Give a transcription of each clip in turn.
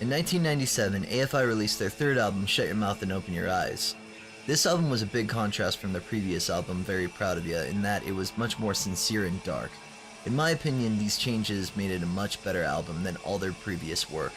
In 1997, A.F.I released their third album, Shut Your Mouth and Open Your Eyes. This album was a big contrast from their previous album, Very Proud of Ya, in that it was much more sincere and dark. In my opinion, these changes made it a much better album than all their previous work.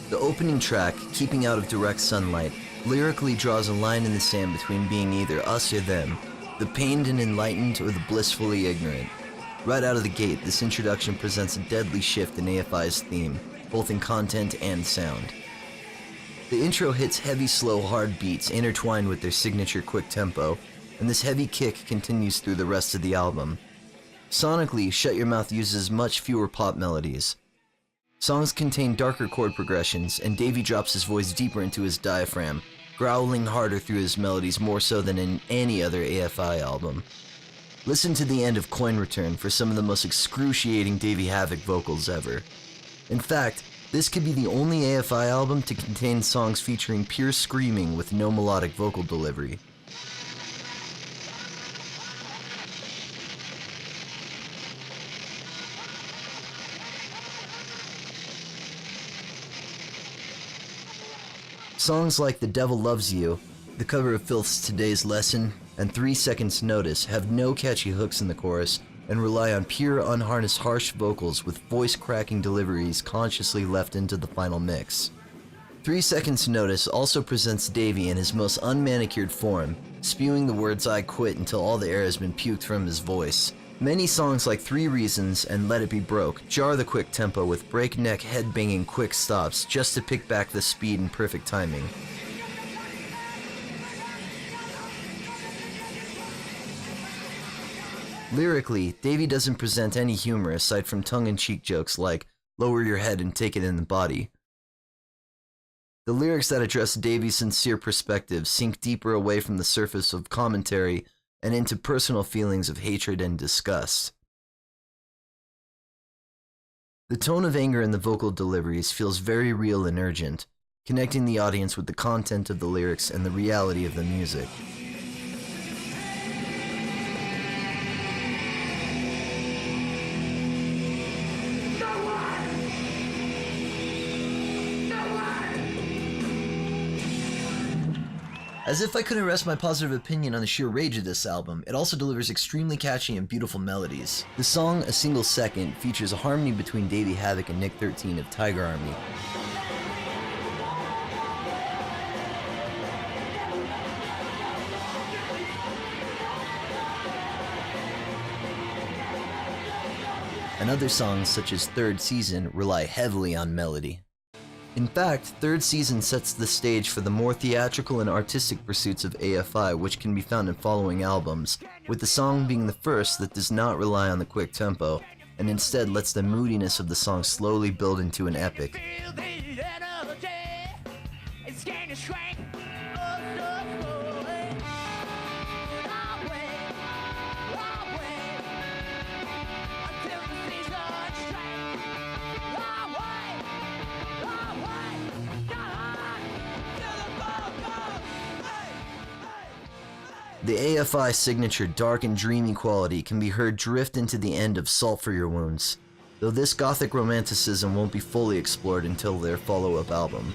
The opening track, Keeping Out of Direct Sunlight, lyrically draws a line in the sand between being either us or them, the pained and enlightened or the blissfully ignorant. Right out of the gate, this introduction presents a deadly shift in A.F.I's theme, both in content and sound. The intro hits heavy, slow, hard beats intertwined with their signature quick tempo, and this heavy kick continues through the rest of the album. Sonically, Shut Your Mouth uses much fewer pop melodies. Songs contain darker chord progressions, and Davey drops his voice deeper into his diaphragm, growling harder through his melodies more so than in any other A.F.I album. Listen to the end of Coin Return for some of the most excruciating Davey Havok vocals ever. In fact, this could be the only A.F.I album to contain songs featuring pure screaming with no melodic vocal delivery. Songs like The Devil Loves You, the cover of Filth's Today's Lesson, and 3 Seconds Notice have no catchy hooks in the chorus and rely on pure, unharnessed, harsh vocals with voice-cracking deliveries consciously left into the final mix. 3 Seconds Notice also presents Davey in his most unmanicured form, spewing the words "I quit" until all the air has been puked from his voice. Many songs like 3 Reasons and Let It Be Broke jar the quick tempo with breakneck head-banging quick stops just to pick back the speed and perfect timing. Lyrically, Davey doesn't present any humor aside from tongue-in-cheek jokes like "lower your head and take it in the body." The lyrics that address Davey's sincere perspective sink deeper away from the surface of commentary and into personal feelings of hatred and disgust. The tone of anger in the vocal deliveries feels very real and urgent, connecting the audience with the content of the lyrics and the reality of the music. As if I couldn't rest my positive opinion on the sheer rage of this album, it also delivers extremely catchy and beautiful melodies. The song, A Single Second, features a harmony between Davey Havok and Nick 13 of Tiger Army. And other songs, such as Third Season, rely heavily on melody. In fact, Third Season sets the stage for the more theatrical and artistic pursuits of A.F.I, which can be found in following albums, with the song being the first that does not rely on the quick tempo, and instead lets the moodiness of the song slowly build into an epic. The A.F.I signature dark and dreamy quality can be heard drift into the end of Salt for Your Wounds, though this gothic romanticism won't be fully explored until their follow-up album.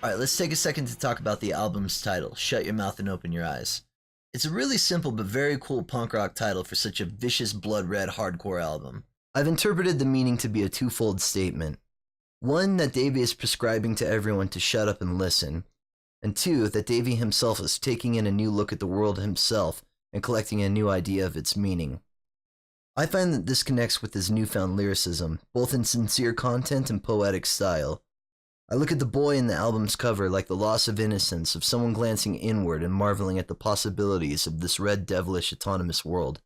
Alright, let's take a second to talk about the album's title, Shut Your Mouth and Open Your Eyes. It's a really simple but very cool punk rock title for such a vicious blood-red hardcore album. I've interpreted the meaning to be a twofold statement. One, that Davey is prescribing to everyone to shut up and listen, and two, that Davey himself is taking in a new look at the world himself and collecting a new idea of its meaning. I find that this connects with his newfound lyricism, both in sincere content and poetic style. I look at the boy in the album's cover like the loss of innocence of someone glancing inward and marveling at the possibilities of this red devilish autonomous world,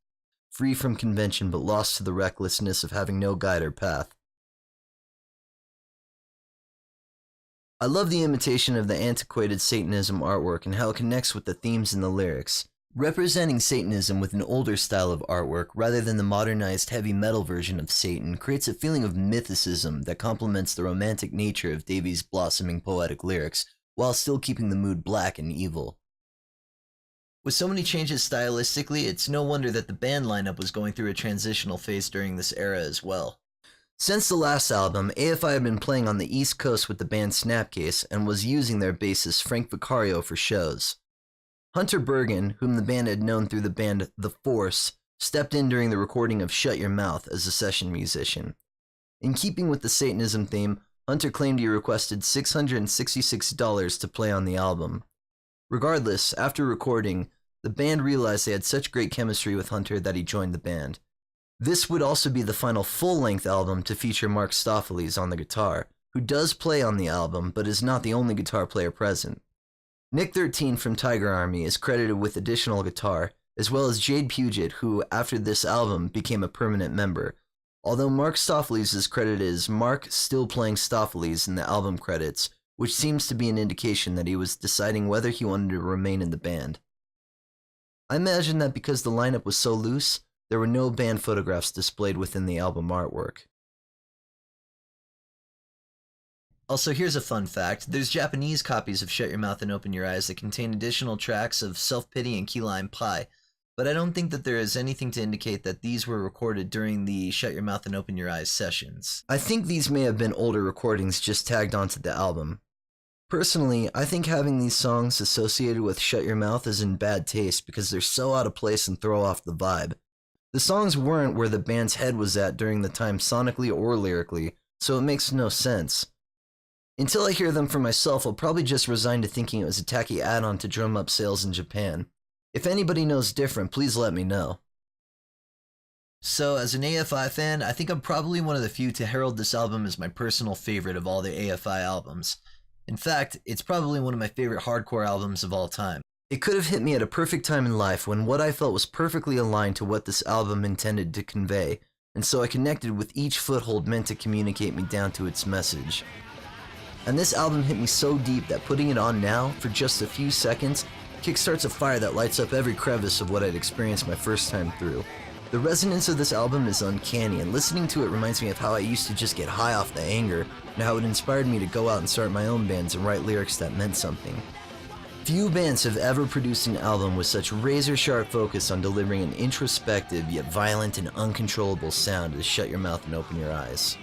free from convention but lost to the recklessness of having no guide or path. I love the imitation of the antiquated Satanism artwork and how it connects with the themes in the lyrics. Representing Satanism with an older style of artwork rather than the modernized heavy metal version of Satan creates a feeling of mythicism that complements the romantic nature of Davies' blossoming poetic lyrics, while still keeping the mood black and evil. With so many changes stylistically, it's no wonder that the band lineup was going through a transitional phase during this era as well. Since the last album, A.F.I had been playing on the East Coast with the band Snapcase and was using their bassist Frank Vicario for shows. Hunter Bergen, whom the band had known through the band The Force, stepped in during the recording of Shut Your Mouth as a session musician. In keeping with the Satanism theme, Hunter claimed he requested $666 to play on the album. Regardless, after recording, the band realized they had such great chemistry with Hunter that he joined the band. This would also be the final full-length album to feature Mark Stoffels on the guitar, who does play on the album but is not the only guitar player present. Nick 13 from Tiger Army is credited with additional guitar, as well as Jade Puget, who, after this album, became a permanent member, although Mark Stoffels is credited as Mark still playing Stoffels in the album credits, which seems to be an indication that he was deciding whether he wanted to remain in the band. I imagine that because the lineup was so loose, there were no band photographs displayed within the album artwork. Also, here's a fun fact. There's Japanese copies of Shut Your Mouth and Open Your Eyes that contain additional tracks of Self-Pity and Key Lime Pie, but I don't think that there is anything to indicate that these were recorded during the Shut Your Mouth and Open Your Eyes sessions. I think these may have been older recordings just tagged onto the album. Personally, I think having these songs associated with Shut Your Mouth is in bad taste because they're so out of place and throw off the vibe. The songs weren't where the band's head was at during the time sonically or lyrically, so it makes no sense. Until I hear them for myself, I'll probably just resign to thinking it was a tacky add-on to drum up sales in Japan. If anybody knows different, please let me know. So, as an A.F.I fan, I think I'm probably one of the few to herald this album as my personal favorite of all the A.F.I albums. In fact, it's probably one of my favorite hardcore albums of all time. It could have hit me at a perfect time in life when what I felt was perfectly aligned to what this album intended to convey, and so I connected with each foothold meant to communicate me down to its message. And this album hit me so deep that putting it on now, for just a few seconds, kickstarts a fire that lights up every crevice of what I'd experienced my first time through. The resonance of this album is uncanny, and listening to it reminds me of how I used to just get high off the anger, and how it inspired me to go out and start my own bands and write lyrics that meant something. Few bands have ever produced an album with such razor-sharp focus on delivering an introspective yet violent and uncontrollable sound as Shut Your Mouth and Open Your Eyes.